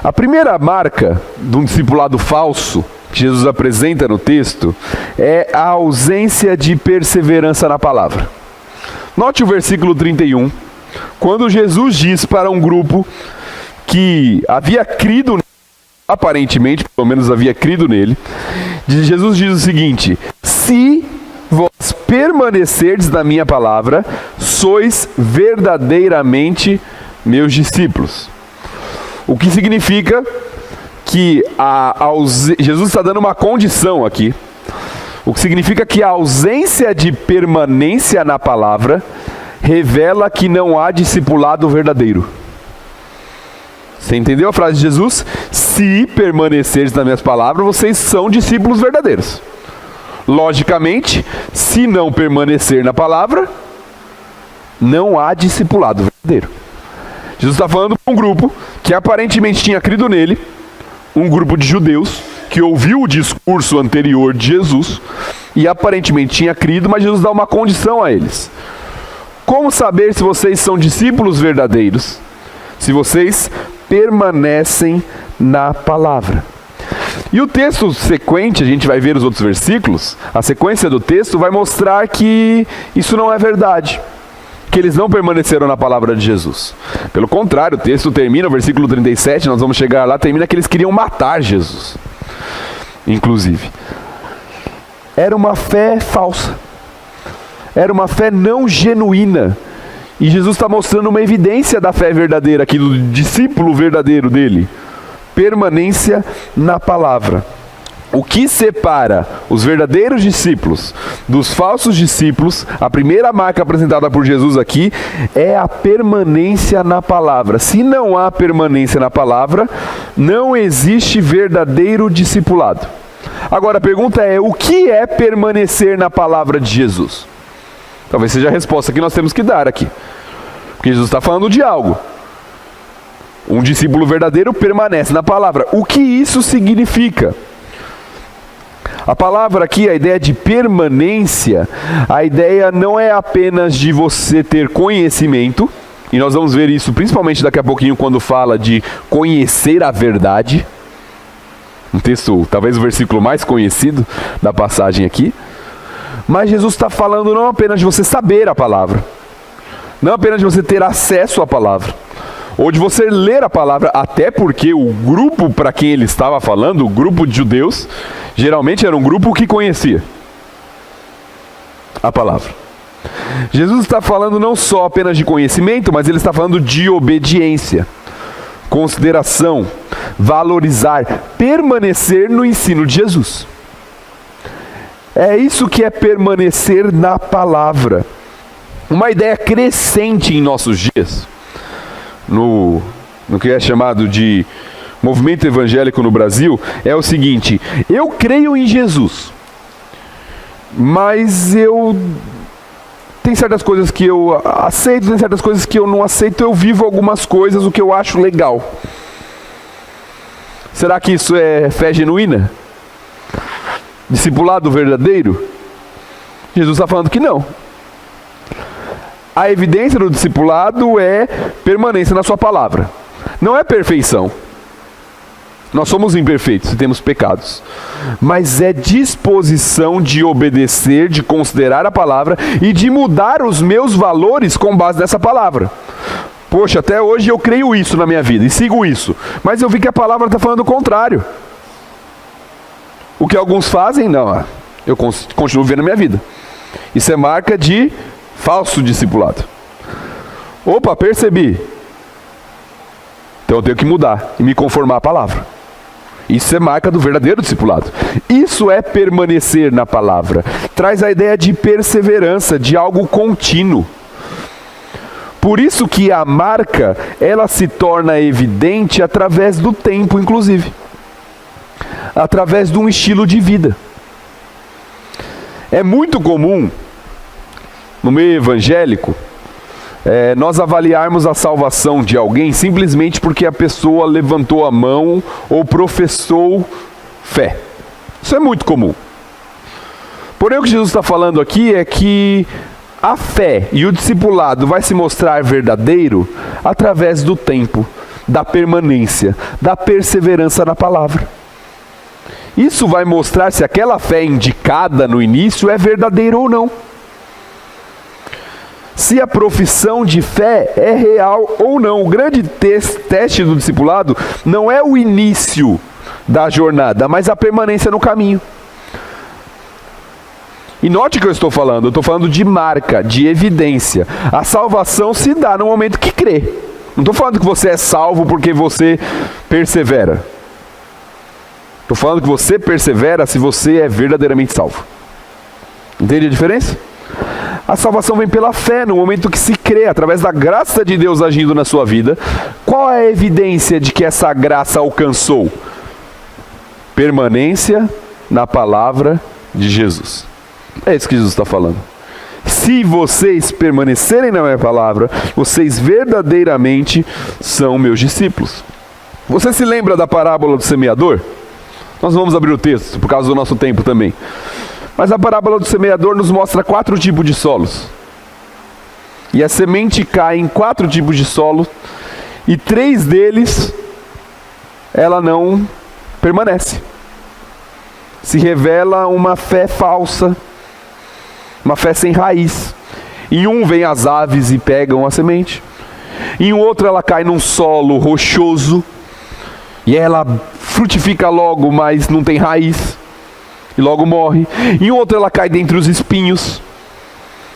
A primeira marca de um discipulado falso que Jesus apresenta no texto é a ausência de perseverança na palavra. Note o versículo 31, quando Jesus diz para um grupo que havia crido, aparentemente, pelo menos havia crido nele, Jesus diz o seguinte: se vós permanecerdes na minha palavra, sois verdadeiramente meus discípulos. O que significa que Jesus está dando uma condição aqui. O que significa que a ausência de permanência na palavra revela que não há discipulado verdadeiro. Você entendeu a frase de Jesus? Se permanecerdes nas minhas palavras, vocês são discípulos verdadeiros. Logicamente, se não permanecer na palavra, não há discipulado verdadeiro. Jesus está falando para um grupo que aparentemente tinha crido nele, um grupo de judeus que ouviu o discurso anterior de Jesus e aparentemente tinha crido, mas Jesus dá uma condição a eles. Como saber se vocês são discípulos verdadeiros? Se vocês permanecem na palavra. E o texto sequente, a gente vai ver os outros versículos, a sequência do texto vai mostrar que isso não é verdade, que eles não permaneceram na palavra de Jesus. Pelo contrário, o texto termina, o versículo 37, nós vamos chegar lá, termina que eles queriam matar Jesus, inclusive. Era uma fé falsa, era uma fé não genuína, e Jesus está mostrando uma evidência da fé verdadeira aqui, do discípulo verdadeiro dele: permanência na palavra. O que separa os verdadeiros discípulos dos falsos discípulos, a primeira marca apresentada por Jesus aqui, é a permanência na palavra. Se não há permanência na palavra, não existe verdadeiro discipulado. Agora a pergunta é: o que é permanecer na palavra de Jesus? Talvez seja a resposta que nós temos que dar aqui. Porque Jesus está falando de algo. Um discípulo verdadeiro permanece na palavra. O que isso significa? A palavra aqui, a ideia de permanência, a ideia não é apenas de você ter conhecimento, e nós vamos ver isso principalmente daqui a pouquinho quando fala de conhecer a verdade. Um texto, talvez o versículo mais conhecido da passagem aqui. Mas Jesus está falando não apenas de você saber a palavra, não apenas de você ter acesso à palavra, ou de você ler a palavra, até porque o grupo para quem ele estava falando, o grupo de judeus, geralmente era um grupo que conhecia a palavra. Jesus está falando não só apenas de conhecimento, mas ele está falando de obediência, consideração, valorizar, permanecer no ensino de Jesus. É isso que é permanecer na palavra. Uma ideia crescente em nossos dias, no que é chamado de movimento evangélico no Brasil, é o seguinte: eu creio em Jesus, mas tem certas coisas que eu aceito, tem certas coisas que eu não aceito, eu vivo algumas coisas, o que eu acho legal. Será que isso é fé genuína? Discipulado verdadeiro? Jesus está falando que não. A evidência do discipulado é permanência na sua palavra. Não é perfeição. Nós somos imperfeitos e temos pecados. Mas é disposição de obedecer, de considerar a palavra e de mudar os meus valores com base nessa palavra. Poxa, até hoje eu creio isso na minha vida e sigo isso. Mas eu vi que a palavra está falando o contrário. O que alguns fazem, não. Eu continuo vivendo a minha vida. Isso é marca de falso discipulado. Opa, percebi. Então eu tenho que mudar e me conformar à palavra. Isso é marca do verdadeiro discipulado. Isso é permanecer na palavra. Traz a ideia de perseverança, de algo contínuo. Por isso que a marca, ela se torna evidente através do tempo, inclusive. Através de um estilo de vida. É muito comum, no meio evangélico, nós avaliarmos a salvação de alguém simplesmente porque a pessoa levantou a mão ou professou fé. Isso é muito comum. Porém, o que Jesus está falando aqui é que a fé e o discipulado vai se mostrar verdadeiro através do tempo, da permanência, da perseverança na palavra. Isso vai mostrar se aquela fé indicada no início é verdadeira ou não. Se a profissão de fé é real ou não. O grande teste do discipulado não é o início da jornada, mas a permanência no caminho. E note o que eu estou falando de marca, de evidência. A salvação se dá no momento que crê. Não estou falando que você é salvo porque você persevera. Estou falando que você persevera se você é verdadeiramente salvo. Entende a diferença? A salvação vem pela fé, no momento que se crê, através da graça de Deus agindo na sua vida. Qual é a evidência de que essa graça alcançou? Permanência na palavra de Jesus. É isso que Jesus está falando. Se vocês permanecerem na minha palavra, vocês verdadeiramente são meus discípulos. Você se lembra da parábola do semeador? Nós vamos abrir o texto, por causa do nosso tempo também. Mas a parábola do semeador nos mostra 4 tipos de solos. E a semente cai em 4 tipos de solo, e 3 deles, ela não permanece. Se revela uma fé falsa, uma fé sem raiz. Em um vem as aves e pegam a semente. Em outro ela cai num solo rochoso, e ela frutifica logo, mas não tem raiz, e logo morre. Em outro ela cai dentre os espinhos.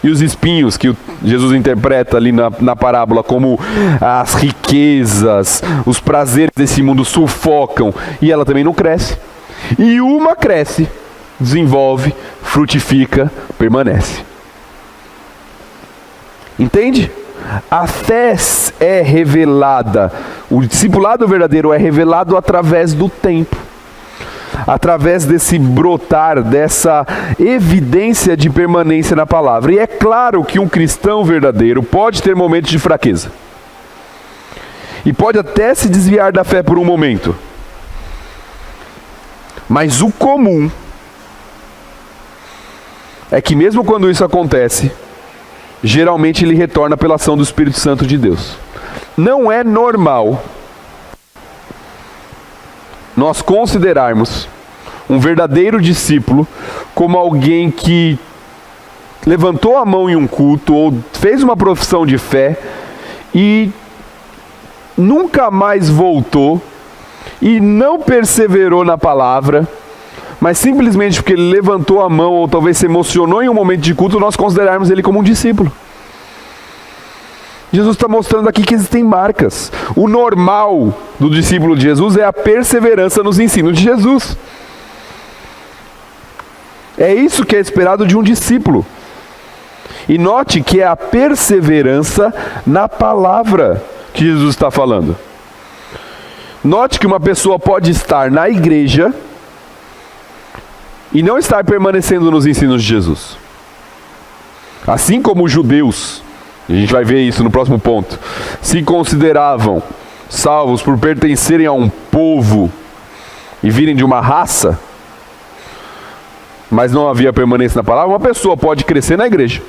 E os espinhos que Jesus interpreta ali na parábola como as riquezas, os prazeres desse mundo sufocam, e ela também não cresce. E uma cresce, desenvolve, frutifica, permanece. Entende? A fé é revelada, o discipulado verdadeiro é revelado através do tempo, através desse brotar, dessa evidência de permanência na palavra. E é claro que um cristão verdadeiro pode ter momentos de fraqueza, e pode até se desviar da fé por um momento, mas o comum é que mesmo quando isso acontece, geralmente ele retorna pela ação do Espírito Santo de Deus. Não é normal nós considerarmos um verdadeiro discípulo como alguém que levantou a mão em um culto ou fez uma profissão de fé e nunca mais voltou e não perseverou na palavra, mas simplesmente porque ele levantou a mão ou talvez se emocionou em um momento de culto, nós considerarmos ele como um discípulo. Jesus está mostrando aqui que existem marcas. O normal do discípulo de Jesus é a perseverança nos ensinos de Jesus. É isso que é esperado de um discípulo. E note que é a perseverança na palavra que Jesus está falando. Note que uma pessoa pode estar na igreja e não estar permanecendo nos ensinos de Jesus. Assim como os judeus, a gente vai ver isso no próximo ponto, se consideravam salvos por pertencerem a um povo e virem de uma raça, mas não havia permanência na palavra, uma pessoa pode crescer na igreja.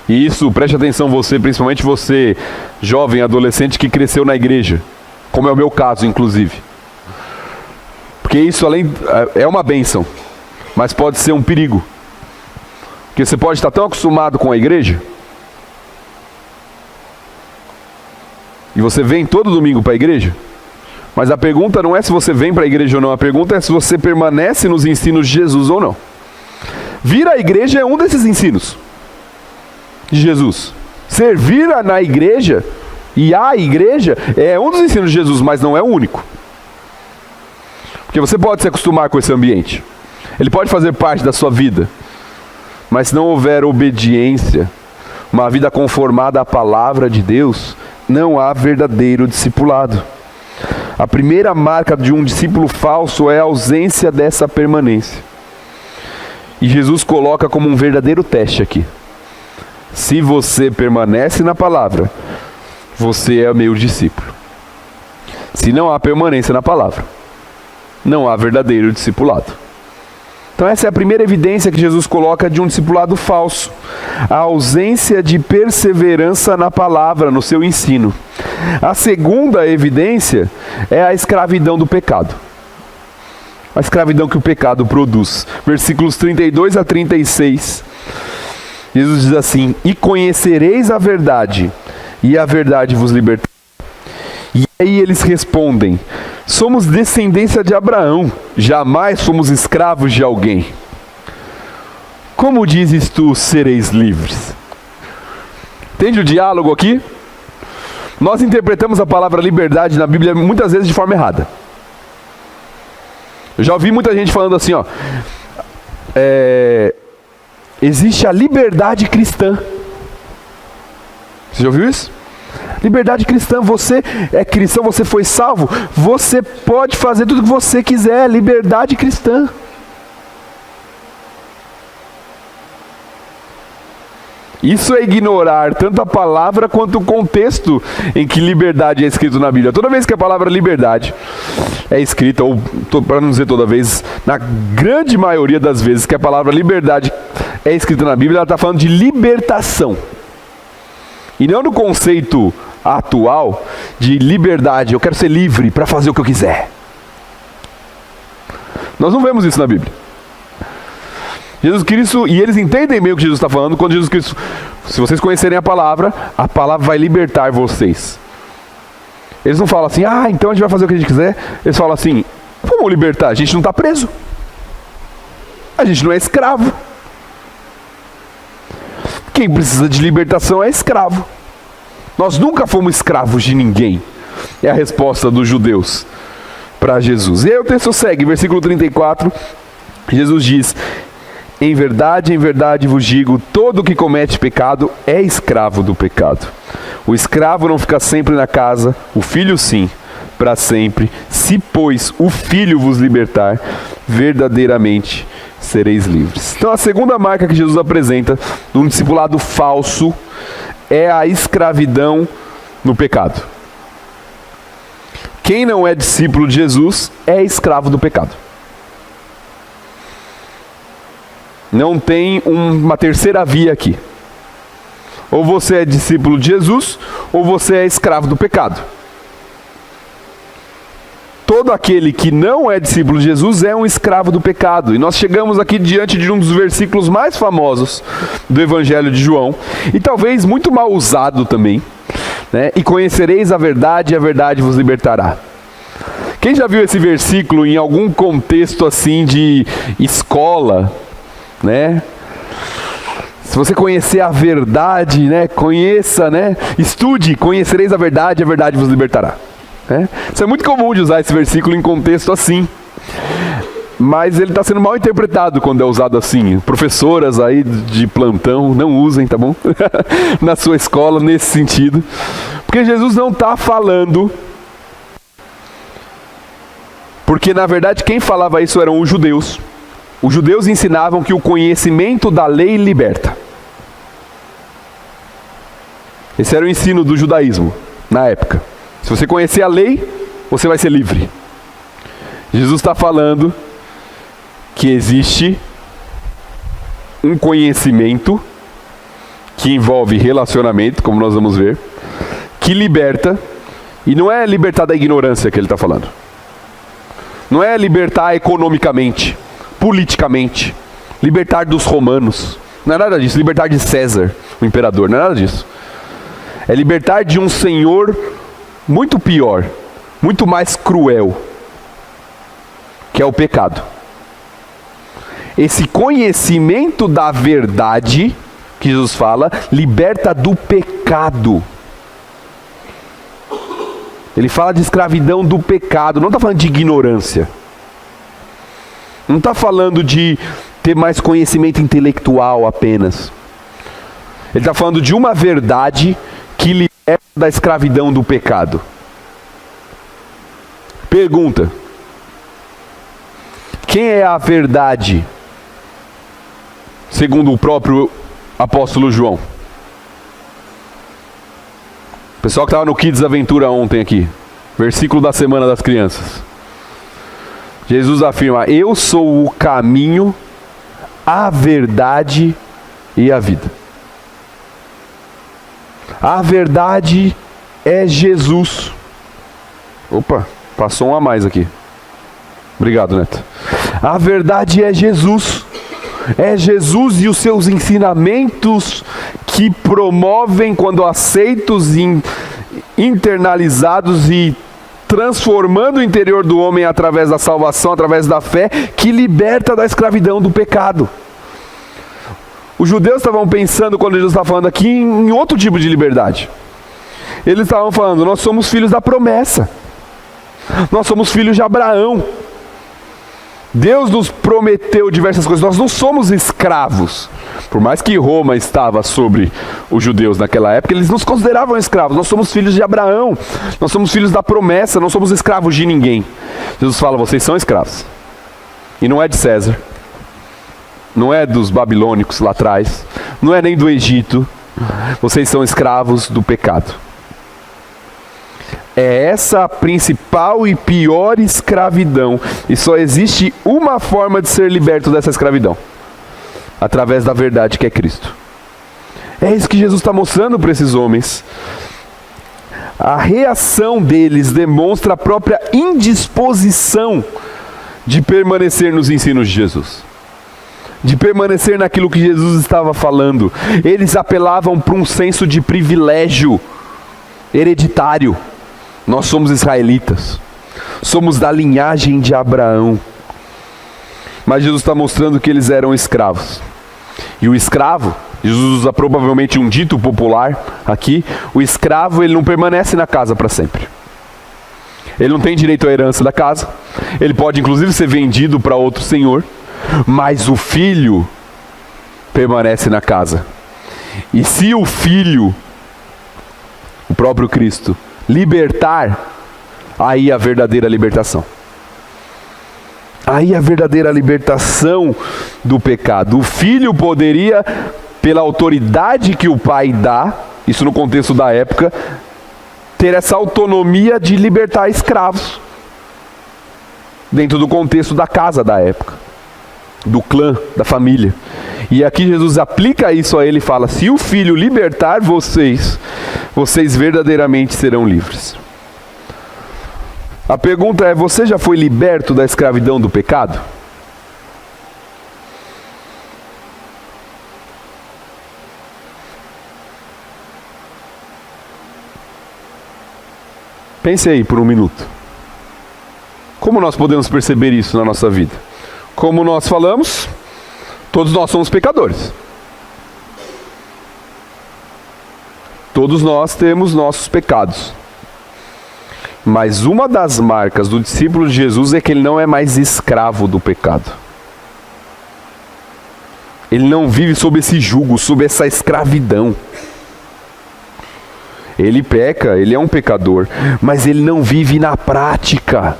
E isso, preste atenção você, principalmente você, jovem, adolescente que cresceu na igreja, como é o meu caso, inclusive. Porque isso é uma bênção, mas pode ser um perigo. Porque você pode estar tão acostumado com a igreja, e você vem todo domingo para a igreja, mas a pergunta não é se você vem para a igreja ou não, a pergunta é se você permanece nos ensinos de Jesus ou não. Vir à igreja é um desses ensinos de Jesus. Servir na igreja e a igreja é um dos ensinos de Jesus, mas não é o único. Porque você pode se acostumar com esse ambiente, ele pode fazer parte da sua vida, mas se não houver obediência, uma vida conformada à palavra de Deus, não há verdadeiro discipulado. A primeira marca de um discípulo falso é a ausência dessa permanência. E Jesus coloca como um verdadeiro teste aqui. Se você permanece na palavra, você é meu discípulo. Se não há permanência na palavra, não há verdadeiro discipulado. Então essa é a primeira evidência que Jesus coloca de um discipulado falso. A ausência de perseverança na palavra, no seu ensino. A segunda evidência é a escravidão do pecado. A escravidão que o pecado produz. Versículos 32 a 36. Jesus diz assim: e conhecereis a verdade, e a verdade vos libertará. E aí eles respondem: somos descendência de Abraão, jamais fomos escravos de alguém. Como dizes tu, sereis livres? Entende o diálogo aqui? Nós interpretamos a palavra liberdade na Bíblia muitas vezes de forma errada. Eu já ouvi muita gente falando assim, existe a liberdade cristã. Você já ouviu isso? Liberdade cristã, você é cristão, você foi salvo, você pode fazer tudo o que você quiser, liberdade cristã. Isso é ignorar tanto a palavra quanto o contexto em que liberdade é escrito na Bíblia. Toda vez que a palavra liberdade é escrita, ou para não dizer toda vez, na grande maioria das vezes que a palavra liberdade é escrita na Bíblia, ela está falando de libertação. E não no conceito atual de liberdade, eu quero ser livre para fazer o que eu quiser. Nós não vemos isso na Bíblia. Jesus Cristo, e eles entendem bem o que Jesus está falando, quando Jesus Cristo, se vocês conhecerem a palavra vai libertar vocês. Eles não falam assim, então a gente vai fazer o que a gente quiser. Eles falam assim, vamos libertar, a gente não está preso. A gente não é escravo. Quem precisa de libertação é escravo. Nós nunca fomos escravos de ninguém. É a resposta dos judeus para Jesus. E aí o texto segue, versículo 34, Jesus diz: em verdade vos digo, todo que comete pecado é escravo do pecado. O escravo não fica sempre na casa, o filho sim, para sempre. Se, pois, o filho vos libertar, verdadeiramente sereis livres. Então a segunda marca que Jesus apresenta de um discipulado falso é a escravidão no pecado. Quem não é discípulo de Jesus é escravo do pecado. Não tem uma terceira via aqui. Ou você é discípulo de Jesus, ou você é escravo do pecado. Todo aquele que não é discípulo de Jesus é um escravo do pecado. E nós chegamos aqui diante de um dos versículos mais famosos do Evangelho de João, e talvez muito mal usado também, né? E conhecereis a verdade, e a verdade vos libertará. Quem já viu esse versículo em algum contexto assim de escola, né? Se você conhecer a verdade, né? Conheça, né? Estude, conhecereis a verdade vos libertará. Né? Isso é muito comum de usar esse versículo em contexto assim. Mas ele está sendo mal interpretado quando é usado assim. Professoras aí de plantão, não usem, tá bom? Na sua escola, nesse sentido. Porque Jesus não está falando... Porque na verdade quem falava isso eram os judeus. Os judeus ensinavam que o conhecimento da lei liberta. Esse era o ensino do judaísmo na época. Se você conhecer a lei, você vai ser livre. Jesus está falando que existe um conhecimento que envolve relacionamento, como nós vamos ver, que liberta, e não é libertar da ignorância que ele está falando. Não é libertar economicamente, politicamente, libertar dos romanos, não é nada disso. Libertar de César, o imperador, não é nada disso. É libertar de um senhor muito pior, muito mais cruel, que é o pecado. Esse conhecimento da verdade que Jesus fala, liberta do pecado. Ele fala de escravidão do pecado, não está falando de ignorância. Não está falando de ter mais conhecimento intelectual apenas. Ele está falando de uma verdade que liberta da escravidão do pecado. Pergunta: quem é a verdade, segundo o próprio apóstolo João? O pessoal que estava no Kids Aventura ontem aqui, versículo da Semana das Crianças. Jesus afirma: eu sou o caminho, a verdade e a vida. A verdade é Jesus. Opa, passou um a mais aqui. Obrigado, Neto. A verdade é Jesus. É Jesus e os seus ensinamentos que promovem, quando aceitos e internalizados e transformando o interior do homem através da salvação, através da fé, que liberta da escravidão do pecado. Os judeus estavam pensando, quando Jesus está falando aqui, em outro tipo de liberdade. Eles estavam falando, nós somos filhos da promessa. Nós somos filhos de Abraão. Deus nos prometeu diversas coisas, nós não somos escravos. Por mais que Roma estava sobre os judeus naquela época, eles nos consideravam escravos. Nós somos filhos de Abraão, nós somos filhos da promessa, não somos escravos de ninguém. Jesus fala, vocês são escravos. E não é de César, não é dos babilônicos lá atrás, não é nem do Egito. Vocês são escravos do pecado. É essa a principal e pior escravidão. E só existe uma forma de ser liberto dessa escravidão: através da verdade que é Cristo. É isso que Jesus está mostrando para esses homens. A reação deles demonstra a própria indisposição de permanecer nos ensinos de Jesus, de permanecer naquilo que Jesus estava falando. Eles apelavam para um senso de privilégio hereditário. Nós somos israelitas, somos da linhagem de Abraão. Mas Jesus está mostrando que eles eram escravos. E o escravo, Jesus usa provavelmente um dito popular aqui, o escravo ele não permanece na casa para sempre. Ele não tem direito à herança da casa, ele pode inclusive ser vendido para outro senhor, mas o filho permanece na casa. E se o filho, o próprio Cristo, libertar, aí a verdadeira libertação. Aí a verdadeira libertação do pecado. O filho poderia, pela autoridade que o pai dá, isso no contexto da época, ter essa autonomia de libertar escravos. Dentro do contexto da casa da época, do clã, da família. E aqui Jesus aplica isso a ele e fala, se o filho libertar vocês, vocês verdadeiramente serão livres. A pergunta é, você já foi liberto da escravidão do pecado? Pense aí por um minuto. Como nós podemos perceber isso na nossa vida? Como nós falamos, todos nós somos pecadores. Todos nós temos nossos pecados. Mas uma das marcas do discípulo de Jesus é que ele não é mais escravo do pecado. Ele não vive sob esse jugo, sob essa escravidão. Ele peca, ele é um pecador, mas ele não vive na prática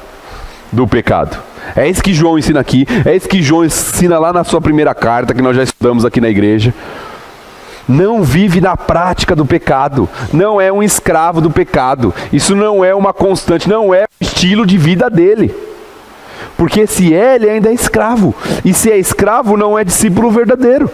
do pecado. É isso que João ensina aqui, é isso que João ensina lá na sua primeira carta, que nós já estudamos aqui na igreja. Não vive na prática do pecado, não é um escravo do pecado, isso não é uma constante, não é o estilo de vida dele. Porque se é, ele ainda é escravo, e se é escravo não é discípulo verdadeiro.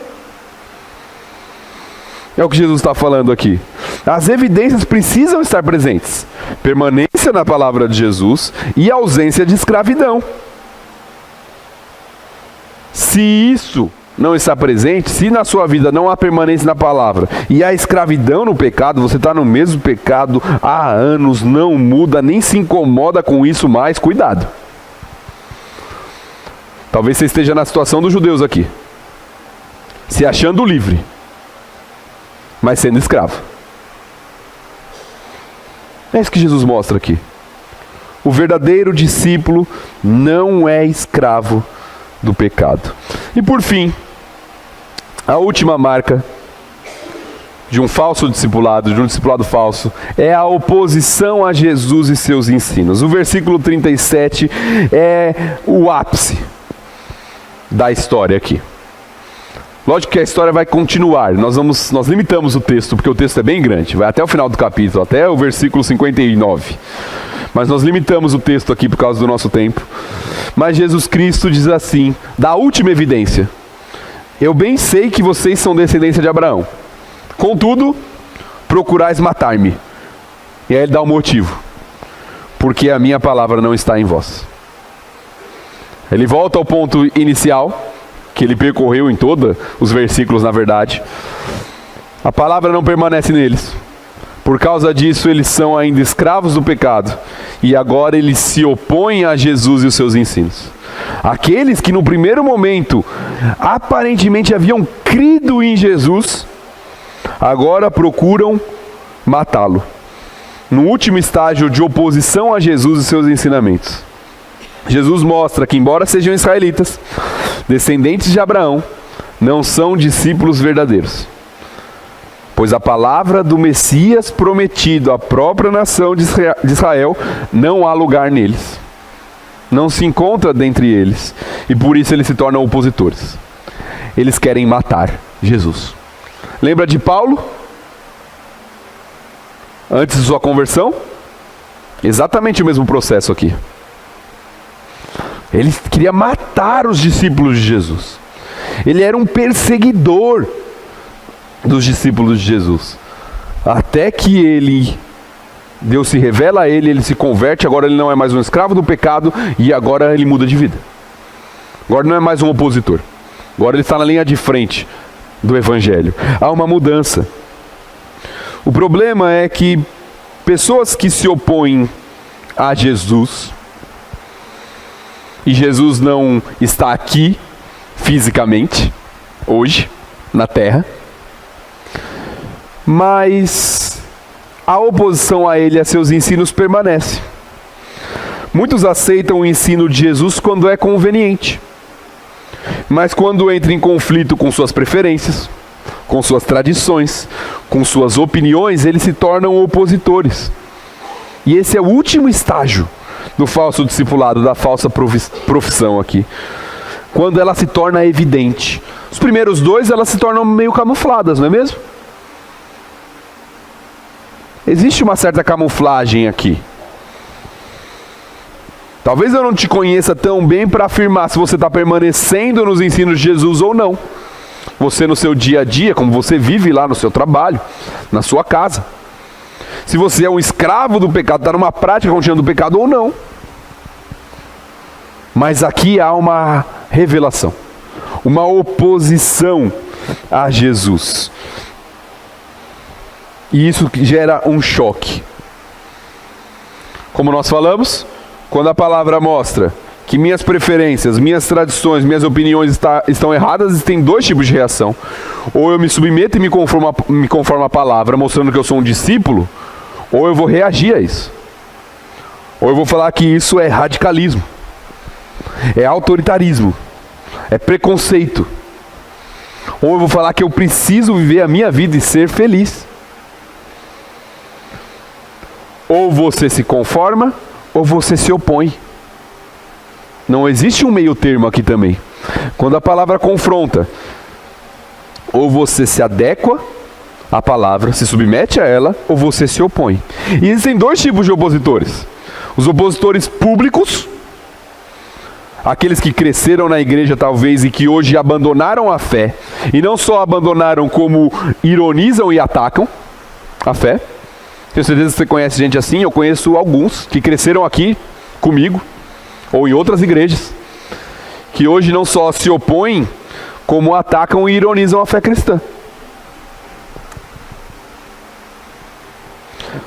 É o que Jesus está falando aqui. As evidências precisam estar presentes: permanência na palavra de Jesus e ausência de escravidão. Se isso não está presente, se na sua vida não há permanência na palavra e há escravidão no pecado, você está no mesmo pecado há anos, não muda, nem se incomoda com isso mais, cuidado. Talvez você esteja na situação dos judeus aqui, se achando livre, mas sendo escravo. É isso que Jesus mostra aqui. O verdadeiro discípulo não é escravo do pecado. E por fim, a última marca de um falso discipulado, de um discipulado falso, é a oposição a Jesus e seus ensinos. O versículo 37 é o ápice da história aqui. Lógico que a história vai continuar, nós limitamos o texto, porque o texto é bem grande, vai até o final do capítulo, até o versículo 59. Mas nós limitamos o texto aqui por causa do nosso tempo. Mas Jesus Cristo diz assim, dá a última evidência Eu bem sei que vocês são descendência de Abraão. Contudo, procurais matar-me. E aí ele dá um motivo. Porque a minha palavra não está em vós. Ele volta ao ponto inicial, que ele percorreu em todos os versículos, na verdade. A palavra não permanece neles. Por causa disso, eles são ainda escravos do pecado. E agora eles se opõem a Jesus e os seus ensinos. Aqueles que no primeiro momento aparentemente haviam crido em Jesus, agora procuram matá-lo. No último estágio de oposição a Jesus e seus ensinamentos. Jesus mostra que, embora sejam israelitas, descendentes de Abraão, não são discípulos verdadeiros. Pois a palavra do Messias prometido à própria nação de Israel não há lugar neles. Não se encontra dentre eles. E por isso eles se tornam opositores. Eles querem matar Jesus. Lembra de Paulo? Antes de sua conversão? Exatamente o mesmo processo aqui. Ele queria matar os discípulos de Jesus. Ele era um perseguidor dos discípulos de Jesus. Até que Deus se revela a ele, ele se converte, agora ele não é mais um escravo do pecado e agora ele muda de vida. Agora não é mais um opositor. Agora ele está na linha de frente do evangelho. Há uma mudança. O problema é que pessoas que se opõem a Jesus, e Jesus não está aqui fisicamente, hoje, na terra, mas a oposição a ele e a seus ensinos permanece. Muitos aceitam o ensino de Jesus quando é conveniente, mas quando entra em conflito com suas preferências, com suas tradições, com suas opiniões, eles se tornam opositores. E esse é o último estágio do falso discipulado, da falsa profissão aqui. Quando ela se torna evidente. Os primeiros dois, elas se tornam meio camufladas, não é mesmo? Existe uma certa camuflagem aqui. Talvez eu não te conheça tão bem para afirmar se você está permanecendo nos ensinos de Jesus ou não. Você no seu dia a dia, como você vive lá no seu trabalho, na sua casa. Se você é um escravo do pecado, está numa prática contínua do pecado ou não. Mas aqui há uma revelação, uma oposição a Jesus. E isso gera um choque. Como nós falamos, quando a palavra mostra que minhas preferências, minhas tradições, minhas opiniões estão erradas, existem dois tipos de reação. Ou eu me submeto e me conformo à palavra, mostrando que eu sou um discípulo, ou eu vou reagir a isso. Ou eu vou falar que isso é radicalismo, é autoritarismo, é preconceito. Ou eu vou falar que eu preciso viver a minha vida e ser feliz. Ou você se conforma, ou você se opõe. Não existe um meio termo aqui também. Quando a palavra confronta, ou você se adequa à palavra, se submete a ela, ou você se opõe. E existem dois tipos de opositores. Os opositores públicos, aqueles que cresceram na igreja talvez e que hoje abandonaram a fé. E não só abandonaram, como ironizam e atacam a fé. Tenho certeza que você conhece gente assim. Eu conheço alguns que cresceram aqui comigo, ou em outras igrejas, que hoje não só se opõem, como atacam e ironizam a fé cristã.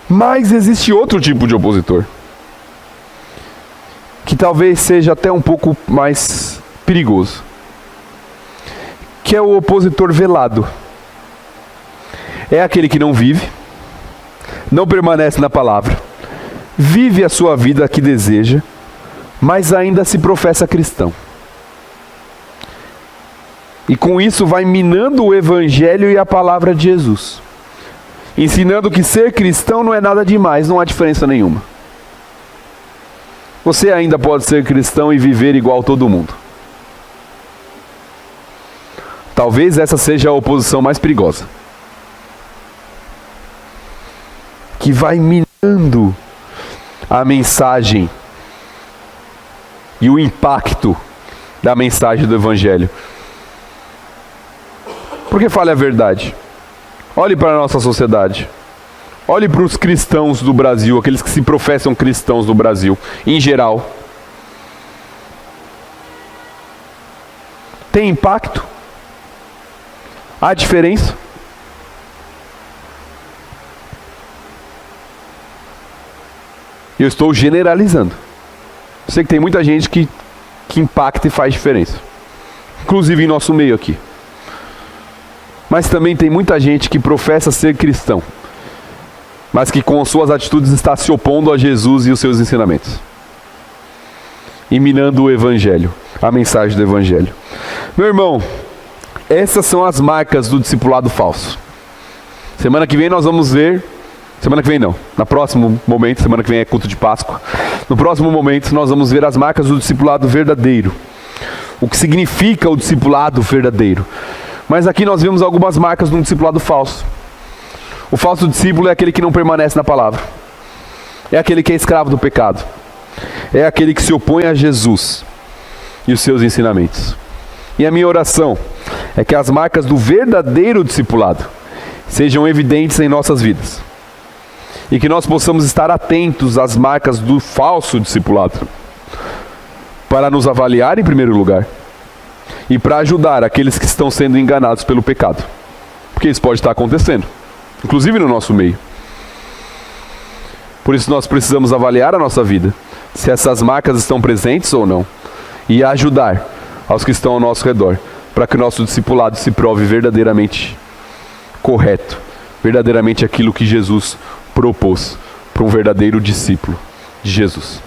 Mas existe outro tipo de opositor, que talvez seja até um pouco mais perigoso, que é o opositor velado. É aquele que não vive, não permanece na palavra, vive a sua vida que deseja, mas ainda se professa cristão. E com isso vai minando o evangelho e a palavra de Jesus, ensinando que ser cristão não é nada demais, não há diferença nenhuma. Você ainda pode ser cristão e viver igual todo mundo. Talvez essa seja a oposição mais perigosa, que vai minando a mensagem e o impacto da mensagem do evangelho. Porque fale a verdade. Olhe para a nossa sociedade. Olhe para os cristãos do Brasil, aqueles que se professam cristãos do Brasil, em geral. Tem impacto? Há diferença? Eu estou generalizando. Eu sei que tem muita gente que impacta e faz diferença. Inclusive em nosso meio aqui. Mas também tem muita gente que professa ser cristão, mas que com suas atitudes está se opondo a Jesus e os seus ensinamentos. E minando o Evangelho, a mensagem do Evangelho. Meu irmão, essas são as marcas do discipulado falso. Semana que vem nós vamos ver... Semana que vem não, no próximo momento, semana que vem é culto de Páscoa. No próximo momento nós vamos ver as marcas do discipulado verdadeiro. O que significa o discipulado verdadeiro. Mas aqui nós vemos algumas marcas de um discipulado falso. O falso discípulo é aquele que não permanece na palavra. É aquele que é escravo do pecado. É aquele que se opõe a Jesus e os seus ensinamentos. E a minha oração é que as marcas do verdadeiro discipulado sejam evidentes em nossas vidas. E que nós possamos estar atentos às marcas do falso discipulado, para nos avaliar em primeiro lugar, e para ajudar aqueles que estão sendo enganados pelo pecado. Porque isso pode estar acontecendo, inclusive no nosso meio. Por isso nós precisamos avaliar a nossa vida, se essas marcas estão presentes ou não, e ajudar aos que estão ao nosso redor, para que o nosso discipulado se prove verdadeiramente correto, verdadeiramente aquilo que Jesus propôs para um verdadeiro discípulo de Jesus.